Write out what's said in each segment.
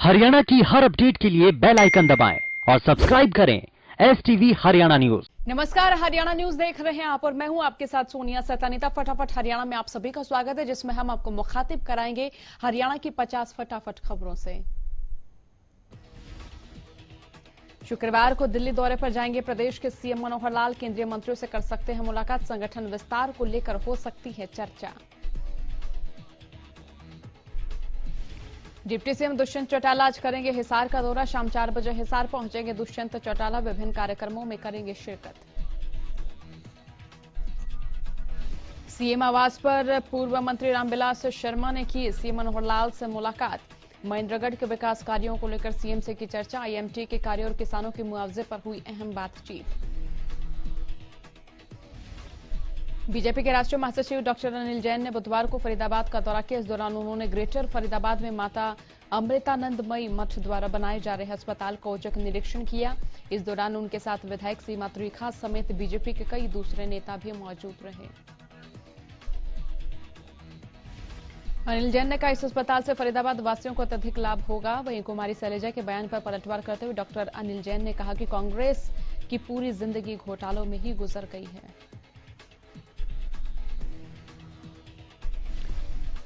हरियाणा की हर अपडेट के लिए बेल आइकन दबाएं और सब्सक्राइब करें STV हरियाणा न्यूज। नमस्कार, हरियाणा न्यूज देख रहे हैं आप और मैं हूं आपके साथ सोनिया सतानीता। फटाफट हरियाणा में आप सभी का स्वागत है, जिसमें हम आपको मुखातिब कराएंगे हरियाणा की 50 फटाफट खबरों से। शुक्रवार को दिल्ली दौरे पर जाएंगे प्रदेश के सीएम मनोहर लाल। केंद्रीय मंत्रियों से कर सकते हैं मुलाकात। संगठन विस्तार को लेकर हो सकती है चर्चा। डिप्टी सीएम दुष्यंत चौटाला आज करेंगे हिसार का दौरा। शाम 4 बजे हिसार पहुंचेंगे दुष्यंत चौटाला। विभिन्न कार्यक्रमों में करेंगे शिरकत। सीएम आवास पर पूर्व मंत्री रामविलास शर्मा ने की सीएम मनोहर लाल से मुलाकात। महेंद्रगढ़ के विकास कार्यों को लेकर सीएम से की चर्चा। IMT के कार्य और किसानों के मुआवजे पर हुई अहम बातचीत। बीजेपी के राष्ट्रीय महासचिव डॉक्टर अनिल जैन ने बुधवार को फरीदाबाद का दौरा किया। इस दौरान उन्होंने ग्रेटर फरीदाबाद में माता अमृतानंदमयी मठ द्वारा बनाए जा रहे अस्पताल का औचक निरीक्षण किया। इस दौरान उनके साथ विधायक सीमा त्रिखा समेत बीजेपी के कई दूसरे नेता भी मौजूद रहे। अनिल जैन ने कहा इस अस्पताल से फरीदाबाद वासियों को अत्यधिक लाभ होगा। वहीं कुमारी शैलजा के बयान पर पलटवार करते हुए डॉक्टर अनिल जैन ने कहा कि कांग्रेस की पूरी जिंदगी घोटालों में ही गुजर गई है।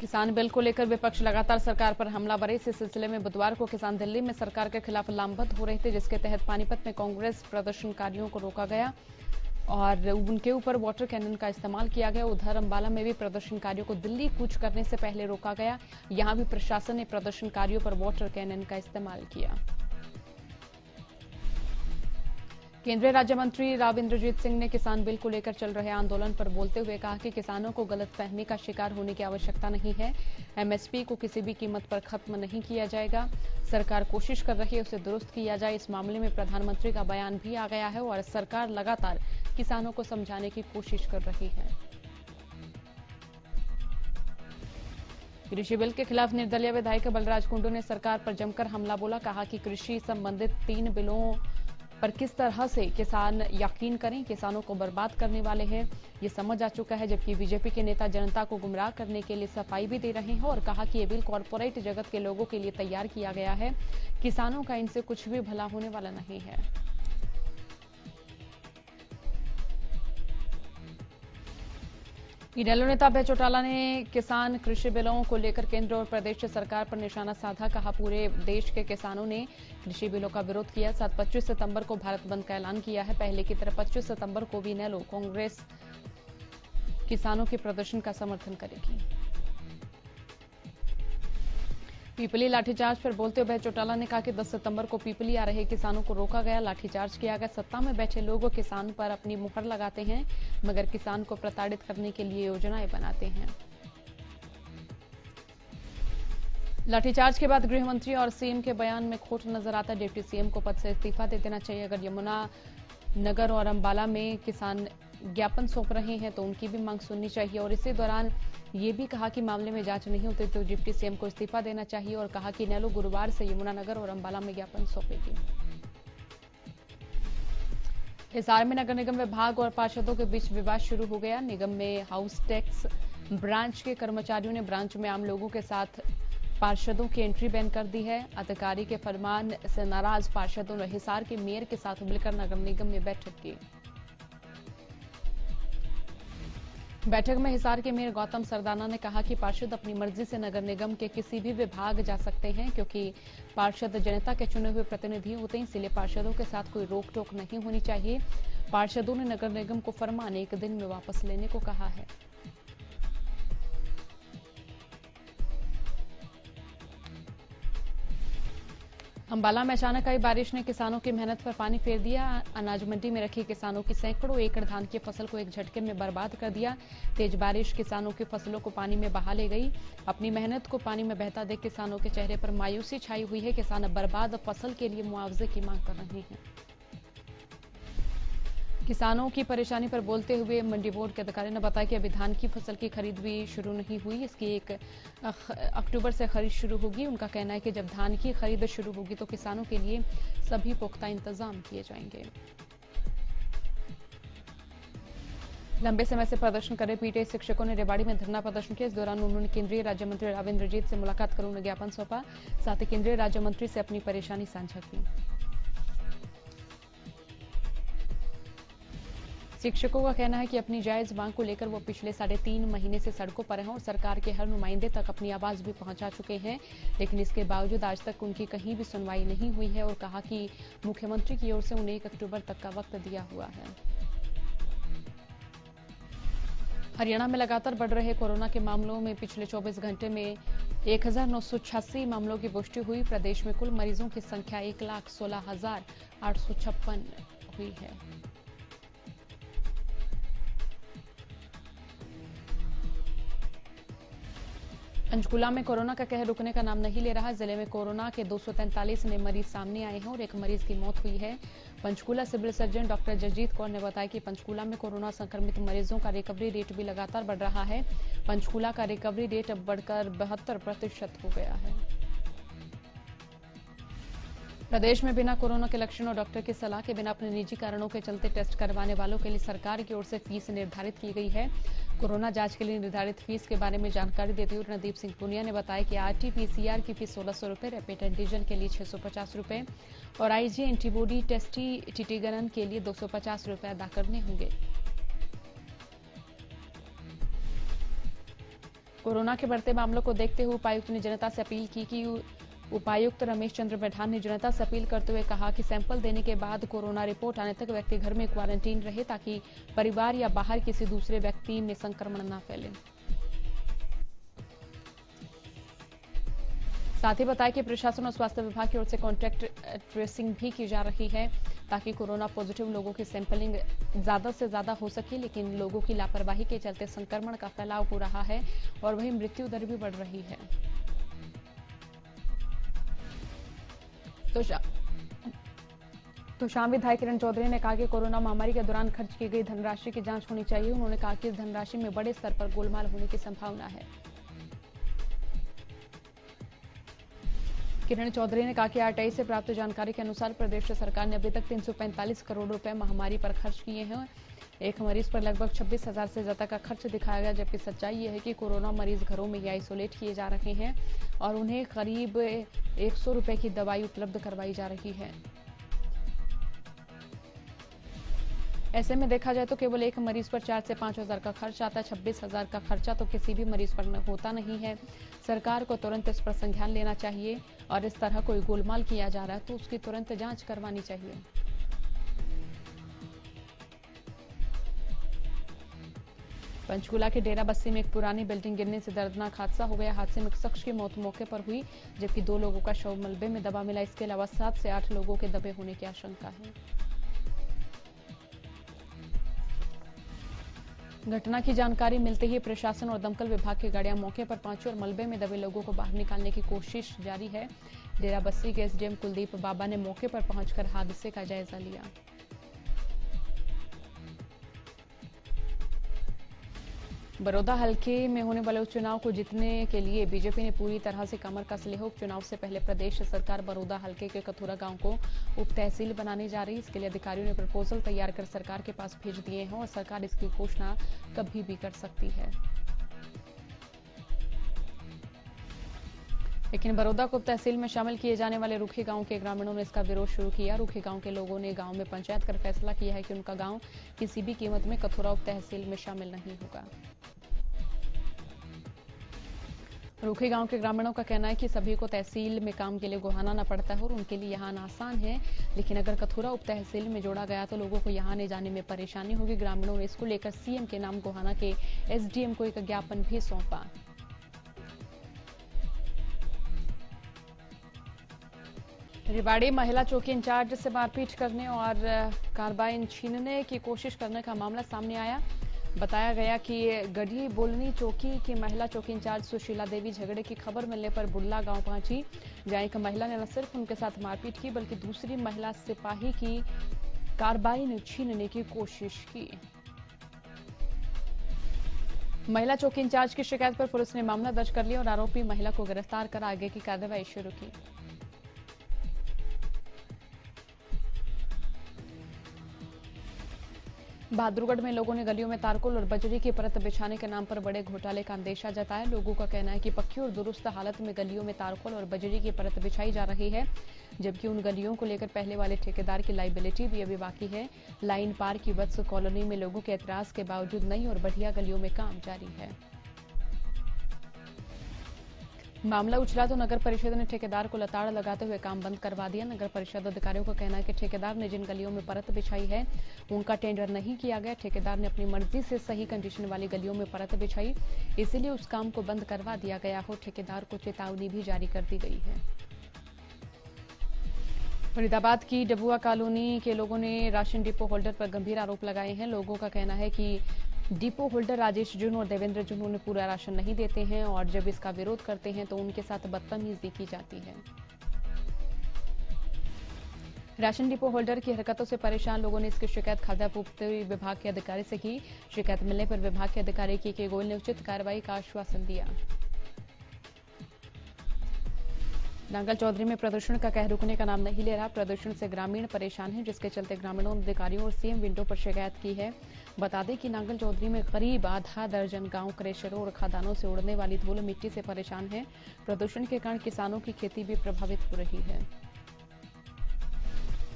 किसान बिल को लेकर विपक्ष लगातार सरकार पर हमलावर है। इस सिलसिले में बुधवार को किसान दिल्ली में सरकार के खिलाफ लामबंद हो रहे थे, जिसके तहत पानीपत में कांग्रेस प्रदर्शनकारियों को रोका गया और उनके ऊपर वाटर कैनन का इस्तेमाल किया गया। उधर अंबाला में भी प्रदर्शनकारियों को दिल्ली कूच करने से पहले रोका गया। यहां भी प्रशासन ने प्रदर्शनकारियों पर वाटर कैनन का इस्तेमाल किया। केंद्रीय राज्य मंत्री राव इंद्रजीत सिंह ने किसान बिल को लेकर चल रहे आंदोलन पर बोलते हुए कहा कि किसानों को गलतफहमी का शिकार होने की आवश्यकता नहीं है। MSP को किसी भी कीमत पर खत्म नहीं किया जाएगा। सरकार कोशिश कर रही है उसे दुरुस्त किया जाए। इस मामले में प्रधानमंत्री का बयान भी आ गया है और सरकार लगातार किसानों को समझाने की कोशिश कर रही है। कृषि बिल के खिलाफ निर्दलीय विधायक बलराज कुंडू ने सरकार पर जमकर हमला बोला। कहा कि कृषि संबंधित 3 बिलों पर किस तरह से किसान यकीन करें, किसानों को बर्बाद करने वाले हैं, ये समझ आ चुका है। जबकि बीजेपी के नेता जनता को गुमराह करने के लिए सफाई भी दे रहे हैं और कहा कि ये बिल कॉरपोरेट जगत के लोगों के लिए तैयार किया गया है। किसानों का इनसे कुछ भी भला होने वाला नहीं है। इनेलो नेता अभय चौटाला ने किसान कृषि बिलों को लेकर केंद्र और प्रदेश सरकार पर निशाना साधा। कहा पूरे देश के किसानों ने कृषि बिलों का विरोध किया। साथ 25 सितंबर को भारत बंद का ऐलान किया है। पहले की तरह 25 सितंबर को भी इनेलो कांग्रेस किसानों के प्रदर्शन का समर्थन करेगी। पीपली लाठीचार्ज पर बोलते हुए चौटाला ने कहा कि 10 सितंबर को पीपली आ रहे किसानों को रोका गया, लाठीचार्ज किया गया। सत्ता में बैठे लोग किसान पर अपनी मुहर लगाते हैं, मगर किसान को प्रताड़ित करने के लिए योजनाएं बनाते हैं। लाठीचार्ज के बाद गृह मंत्री और सीएम के बयान में खोट नजर आता है। डिप्टी सीएम को पद से इस्तीफा दे देना चाहिए। अगर यमुना नगर और अंबाला में किसान ज्ञापन सौंप रहे हैं तो उनकी भी मांग सुननी चाहिए। और इसी दौरान ये भी कहा कि मामले में जांच नहीं होती तो डिप्टी सीएम को इस्तीफा देना चाहिए। और कहा कि इनेलो गुरुवार से यमुनानगर और अंबाला में ज्ञापन सौंपेगी। हिसार में नगर निगम विभाग और पार्षदों के बीच विवाद शुरू हो गया। निगम में हाउस टैक्स ब्रांच के कर्मचारियों ने ब्रांच में आम लोगों के साथ पार्षदों की एंट्री बैन कर दी है। अधिकारी के फरमान से नाराज पार्षदों ने हिसार के मेयर के साथ मिलकर नगर निगम में बैठक की। बैठक में हिसार के मेयर गौतम सरदाना ने कहा कि पार्षद अपनी मर्जी से नगर निगम के किसी भी विभाग जा सकते हैं, क्योंकि पार्षद जनता के चुने हुए प्रतिनिधि होते हैं, इसलिए पार्षदों के साथ कोई रोक टोक नहीं होनी चाहिए। पार्षदों ने नगर निगम को फरमान 1 दिन में वापस लेने को कहा है। अंबाला में अचानक आई बारिश ने किसानों की मेहनत पर पानी फेर दिया। अनाज मंडी में रखी किसानों की सैकड़ों एकड़ धान की फसल को एक झटके में बर्बाद कर दिया। तेज बारिश किसानों की फसलों को पानी में बहा ले गई। अपनी मेहनत को पानी में बहता देख किसानों के चेहरे पर मायूसी छाई हुई है। किसान अब बर्बाद फसल के लिए मुआवजे की मांग कर रहे हैं। किसानों की परेशानी पर बोलते हुए मंडी बोर्ड के अधिकारी ने बताया कि अभी धान की फसल की खरीद भी शुरू नहीं हुई। इसकी 1 अक्टूबर से खरीद शुरू होगी। उनका कहना है कि जब धान की खरीद शुरू होगी तो किसानों के लिए सभी पुख्ता इंतजाम किए जाएंगे। लंबे समय से प्रदर्शन कर रहे पीटीआई शिक्षकों ने रेवाड़ी में धरना प्रदर्शन किया। इस दौरान उन्होंने केंद्रीय राज्य मंत्री राव इंद्रजीत से मुलाकात कर उन्हें ज्ञापन सौंपा। साथ ही केंद्रीय राज्य मंत्री से अपनी परेशानी साझा की। शिक्षकों का कहना है कि अपनी जायज मांग को लेकर वो पिछले 3.5 महीने से सड़कों पर हैं और सरकार के हर नुमाइंदे तक अपनी आवाज भी पहुंचा चुके हैं, लेकिन इसके बावजूद आज तक उनकी कहीं भी सुनवाई नहीं हुई है और कहा कि मुख्यमंत्री की ओर से उन्हें 1 अक्टूबर तक का वक्त दिया हुआ है। हरियाणा में लगातार बढ़ रहे कोरोना के मामलों में पिछले 24 घंटे में 1986 मामलों की पुष्टि हुई। प्रदेश में कुल मरीजों की संख्या 1,16,856 हुई है। पंचकूला में कोरोना का कहर रुकने का नाम नहीं ले रहा। जिले में कोरोना के 243 नए मरीज सामने आए हैं और 1 मरीज की मौत हुई है। Panchkula civil surgeon doctor Jagjit Kaur ने बताया कि पंचकूला में कोरोना संक्रमित मरीजों का रिकवरी रेट भी लगातार बढ़ रहा है। पंचकूला का रिकवरी रेट अब बढ़कर 72% हो गया है। प्रदेश में बिना कोरोना के लक्षण और डॉक्टर की सलाह के बिना अपने निजी कारणों के चलते टेस्ट करवाने वालों के लिए सरकार की ओर से फीस निर्धारित की गई है। कोरोना जांच के लिए निर्धारित फीस के बारे में जानकारी देते हुए रणदीप सिंह पुनिया ने बताया कि आरटी-पीसीआर की फीस 1600 रुपए, रैपिड एंटीजन के लिए 650 रुपए और आईजी एंटीबॉडी टेस्ट टीटीगणन के लिए 250 रुपए अदा करने होंगे। कोरोना के बढ़ते मामलों को देखते हुए उपायुक्त ने जनता से अपील की कि उपायुक्त रमेश चंद्र बैठान ने जनता से अपील करते हुए कहा कि सैंपल देने के बाद कोरोना रिपोर्ट आने तक व्यक्ति घर में क्वारंटीन रहे ताकि परिवार या बाहर किसी दूसरे व्यक्ति में संक्रमण न फैले। साथ ही बताया कि प्रशासन और स्वास्थ्य विभाग की ओर से कॉन्टैक्ट ट्रेसिंग भी की जा रही है ताकि कोरोना पॉजिटिव लोगों की सैंपलिंग ज्यादा से ज्यादा हो सके, लेकिन लोगों की लापरवाही के चलते संक्रमण का फैलाव हो रहा है और वहीं मृत्यु दर भी बढ़ रही है। तो शाम विधायक किरण चौधरी ने कहा कि कोरोना महामारी के दौरान खर्च की गई धनराशि की जांच होनी चाहिए। उन्होंने कहा कि इस धनराशि में बड़े स्तर पर गोलमाल होने की संभावना है। किरण चौधरी ने कहा कि आरटीआई से प्राप्त जानकारी के अनुसार प्रदेश सरकार ने अभी तक 345 करोड़ रुपए महामारी पर खर्च किए हैं। एक मरीज पर लगभग 26,000 से ज्यादा का खर्च दिखाया गया, जबकि सच्चाई यह है कि कोरोना मरीज घरों में ही आइसोलेट किए जा रहे हैं और उन्हें करीब 100 रुपए की दवाई उपलब्ध करवाई जा रही है। ऐसे में देखा जाए तो केवल एक मरीज पर 4 से 5,000 का खर्च आता है। 26,000 का खर्चा तो किसी भी मरीज पर होता नहीं है। सरकार को तुरंत इस पर संज्ञान लेना चाहिए और इस तरह कोई गोलमाल किया जा रहा है तो उसकी तुरंत जांच करवानी चाहिए। पंचकूला के डेरा बस्सी में एक पुरानी बिल्डिंग गिरने से दर्दनाक हादसा हो गया। हादसे में एक शख्स की मौत मौके पर हुई, जबकि 2 लोगों का शव मलबे में दबा मिला। इसके अलावा 7 से 8 लोगों के दबे होने की आशंका है। घटना की जानकारी मिलते ही प्रशासन और दमकल विभाग की गाड़ियां मौके पर पहुंची और मलबे में दबे लोगों को बाहर निकालने की कोशिश जारी है। डेरा बस्सी के एसडीएम कुलदीप बाबा ने मौके पर पहुंचकर हादसे का जायजा लिया। बड़ौदा हल्के में होने वाले उपचुनाव को जीतने के लिए बीजेपी ने पूरी तरह से कमर कस ली है। उपचुनाव से पहले प्रदेश सरकार बड़ौदा हल्के के कथुरा गांव को उप तहसील बनाने जा रही है। इसके लिए अधिकारियों ने प्रपोजल तैयार कर सरकार के पास भेज दिए हैं और सरकार इसकी घोषणा कभी भी कर सकती है। लेकिन बड़ौदा को उप तहसील में शामिल किए जाने वाले रूखी गांव के ग्रामीणों ने इसका विरोध शुरू किया। रूखी गांव के लोगों ने गांव में पंचायत कर फैसला किया है कि उनका गांव किसी भी कीमत में कथुरा उप तहसील में शामिल नहीं होगा। रूखी गांव के ग्रामीणों का कहना है कि सभी को तहसील में काम के लिए गोहाना आना पड़ता है और उनके लिए यहां आना आसान है, लेकिन अगर कथुरा उप तहसील में जोड़ा गया तो लोगों को यहां आने जाने में परेशानी होगी। ग्रामीणों ने इसको लेकर सीएम के नाम गोहाना के एसडीएम को एक ज्ञापन भी सौंपा। रेवाड़ी महिला चौकी इंचार्ज से मारपीट करने और कार्बाइन छीनने की कोशिश करने का मामला सामने आया। बताया गया कि गढ़ी बोलनी चौकी की महिला चौकी इंचार्ज सुशीला देवी झगड़े की खबर मिलने पर बुल्ला गांव पहुंची, जहां एक महिला ने न सिर्फ उनके साथ मारपीट की बल्कि दूसरी महिला सिपाही की कार्बाइन छीनने की कोशिश की। महिला चौकी इंचार्ज की शिकायत पर पुलिस ने मामला दर्ज कर लिया और आरोपी महिला को गिरफ्तार कर आगे की कार्रवाई शुरू की। बहादुरगढ़ में लोगों ने गलियों में तारकोल और बजरी की परत बिछाने के नाम पर बड़े घोटाले का अंदेशा जताया। लोगों का कहना है कि पक्की और दुरुस्त हालत में गलियों में तारकोल और बजरी की परत बिछाई जा रही है, जबकि उन गलियों को लेकर पहले वाले ठेकेदार की लाइबिलिटी भी अभी बाकी है। लाइन पार की वत्स कॉलोनी में लोगों के एतराज के बावजूद नई और बढ़िया गलियों में काम जारी है। मामला उछला तो नगर परिषद ने ठेकेदार को लताड़ लगाते हुए काम बंद करवा दिया। नगर परिषद अधिकारियों का कहना है कि ठेकेदार ने जिन गलियों में परत बिछाई है उनका टेंडर नहीं किया गया। ठेकेदार ने अपनी मर्जी से सही कंडीशन वाली गलियों में परत बिछाई, इसीलिए उस काम को बंद करवा दिया गया हो। ठेकेदार को चेतावनी भी जारी कर दी गई है। फरीदाबाद की डबुआ कॉलोनी के लोगों ने राशन डिपो होल्डर पर गंभीर आरोप लगाए हैं। लोगों का कहना है कि डिपो होल्डर राजेश जुन और देवेंद्र जुन उन्हें पूरा राशन नहीं देते हैं और जब इसका विरोध करते हैं तो उनके साथ बदतमीजी की जाती है। राशन डिपो होल्डर की हरकतों से परेशान लोगों ने इसकी शिकायत खाद्य आपूर्ति विभाग के अधिकारी से की। शिकायत मिलने पर विभाग के अधिकारी के गोयल ने उचित कार्रवाई का आश्वासन दिया। नांगल चौधरी में प्रदूषण का कहर रुकने का नाम नहीं ले रहा। प्रदूषण से ग्रामीण परेशान हैं, जिसके चलते ग्रामीणों ने अधिकारियों और सीएम विंडो पर शिकायत की है। बता दें कि नांगल चौधरी में करीब आधा दर्जन गांव क्रेशरों और खदानों से उड़ने वाली धूल मिट्टी से परेशान है। प्रदूषण के कारण किसानों की खेती भी प्रभावित हो रही है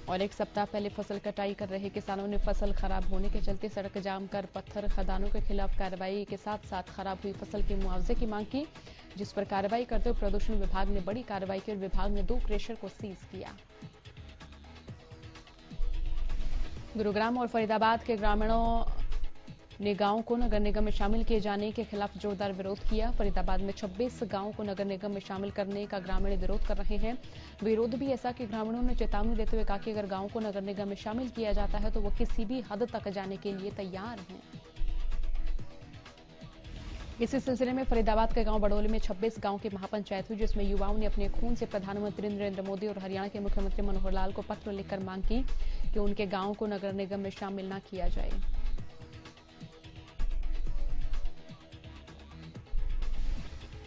और एक सप्ताह पहले फसल कटाई कर रहे किसानों ने फसल खराब होने के चलते सड़क जाम कर पत्थर खदानों के खिलाफ कार्रवाई के साथ साथ खराब हुई फसल के मुआवजे की मांग की, जिस पर कार्रवाई करते हुए प्रदूषण विभाग ने बड़ी कार्रवाई की और विभाग ने 2 क्रेशर को सीज किया। गुरुग्राम और फरीदाबाद के ग्रामीणों ने गांव को नगर निगम में शामिल किए जाने के खिलाफ जोरदार विरोध किया। फरीदाबाद में 26 गांवों को नगर निगम में शामिल करने का ग्रामीण विरोध कर रहे हैं। विरोध भी ऐसा कि ग्रामीणों ने चेतावनी देते हुए कहा कि अगर गांव को नगर निगम में शामिल किया जाता है तो वो किसी भी हद तक जाने के लिए तैयार हैं। इसी सिलसिले में फरीदाबाद के गांव बड़ोली में 26 गांव की महापंचायत हुई, जिसमें युवाओं ने अपने खून से प्रधानमंत्री नरेंद्र मोदी और हरियाणा के मुख्यमंत्री मनोहर लाल को पत्र लिखकर मांग की कि उनके गांव को नगर निगम में शामिल न किया जाए।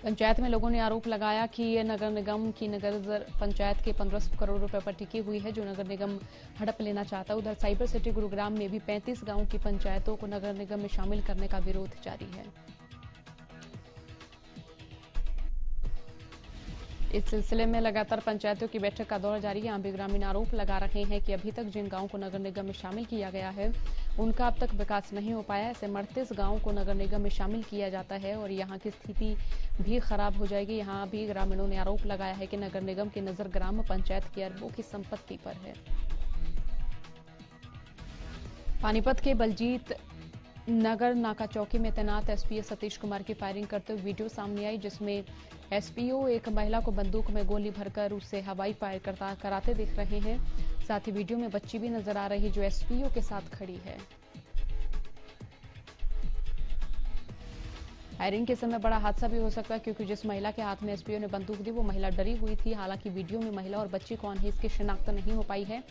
पंचायत में लोगों ने आरोप लगाया कि ये नगर निगम की नगर पंचायत के 1500 करोड़ रुपए पर टिकी हुई है, जो नगर निगम हड़प लेना चाहता है। उधर साइबर सिटी गुरुग्राम में भी 35 गांवों की पंचायतों को नगर निगम में शामिल करने का विरोध जारी है। इस सिलसिले में लगातार पंचायतों की बैठक का दौर जारी है। यहां भी ग्रामीण आरोप लगा रहे हैं कि अभी तक जिन गांवों को नगर निगम में शामिल किया गया है उनका अब तक विकास नहीं हो पाया। ऐसे 38 गांवों को नगर निगम में शामिल किया जाता है और यहां की स्थिति भी खराब हो जाएगी। यहां भी ग्रामीणों ने आरोप लगाया है कि नगर निगम की नजर ग्राम पंचायत की अरबों की संपत्ति पर है। पानीपत के बलजीत नगर नाका चौकी में तैनात एसपीओ सतीश कुमार की फायरिंग करते हुए वीडियो सामने आई, जिसमें एसपीओ एक महिला को बंदूक में गोली भरकर उससे हवाई फायर कराते दिख रहे हैं। साथ ही वीडियो में बच्ची भी नजर आ रही जो एसपीओ के साथ खड़ी है। फायरिंग के समय बड़ा हादसा भी हो सकता है, क्योंकि जिस महिला के हाथ में एसपीओ ने बंदूक दी वो महिला डरी हुई थी। हालांकि वीडियो में महिला और बच्ची कौन है इसकी शिनाख्त नहीं हो पाई है।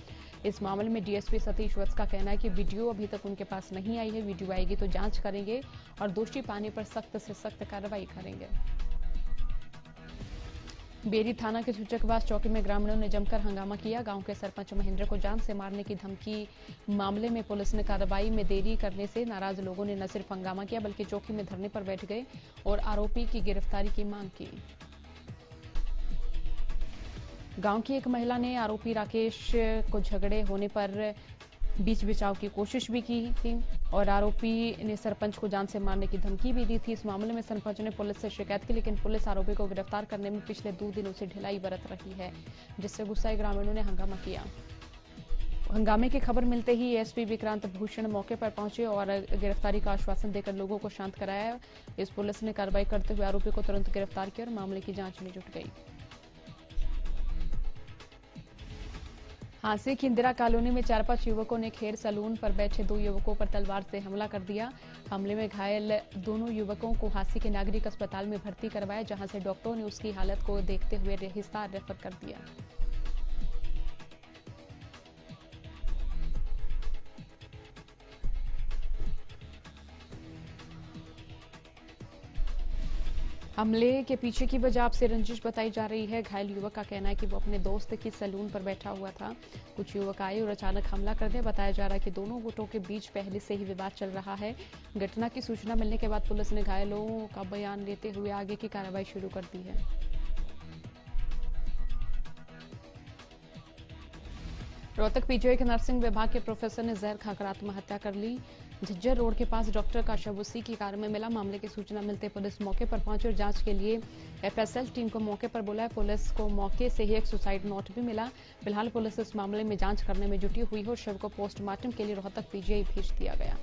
इस मामले में डीएसपी सतीश वत्स का कहना है कि वीडियो अभी तक उनके पास नहीं आई है। वीडियो आएगी तो जांच करेंगे और दोषी पाने पर सख्त से सख्त कार्रवाई करेंगे। बेरी थाना के सूचकवास चौकी में ग्रामीणों ने जमकर हंगामा किया। गांव के सरपंच महेंद्र को जान से मारने की धमकी मामले में पुलिस ने कार्रवाई में देरी करने से नाराज लोगों ने न सिर्फ हंगामा किया बल्कि चौकी में धरने पर बैठ गए और आरोपी की गिरफ्तारी की मांग की। गांव की एक महिला ने आरोपी राकेश को झगड़े होने पर बीच बचाव की कोशिश भी की थी और आरोपी ने सरपंच को जान से मारने की धमकी भी दी थी। इस मामले में सरपंच ने पुलिस से शिकायत की, लेकिन पुलिस आरोपी को गिरफ्तार करने में पिछले 2 दिनों से ढिलाई बरत रही है, जिससे गुस्साए ग्रामीणों ने हंगामा किया। हंगामे की खबर मिलते ही एसपी विक्रांत भूषण मौके पर पहुंचे और गिरफ्तारी का आश्वासन देकर लोगों को शांत कराया। इस पुलिस ने कार्रवाई करते हुए आरोपी को तुरंत गिरफ्तार किया और मामले की जांच में जुट गई। हांसी की इंदिरा कॉलोनी में 4-5 युवकों ने खेर सैलून पर बैठे 2 युवकों पर तलवार से हमला कर दिया। हमले में घायल दोनों युवकों को हांसी के नागरिक अस्पताल में भर्ती करवाया, जहां से डॉक्टरों ने उसकी हालत को देखते हुए हिसार रेफर कर दिया। हमले के पीछे की वजह आपसे रंजिश बताई जा रही है। घायल युवक का कहना है कि वो अपने दोस्त की सैलून पर बैठा हुआ था। कुछ युवक आए और अचानक हमला कर दिया। बताया जा रहा है कि दोनों गुटों के बीच पहले से ही विवाद चल रहा है। घटना की सूचना मिलने के बाद पुलिस ने घायलों का बयान लेते हुए आगे की कार्रवाई शुरू कर दी है। रोहतक पीजीआई के नर्सिंग विभाग के प्रोफेसर ने जहर खाकर आत्महत्या कर ली। झज्जर रोड के पास डॉक्टर का शव उसी की कार में मिला। मामले की सूचना मिलते पुलिस मौके पर पहुंची और जांच के लिए एफएसएल टीम को मौके पर बुलाया। पुलिस को मौके से ही एक सुसाइड नोट भी मिला। फिलहाल पुलिस इस मामले में जांच करने में जुटी हुई है और शव को पोस्टमार्टम के लिए रोहतक पीजीआई भेज दिया गया।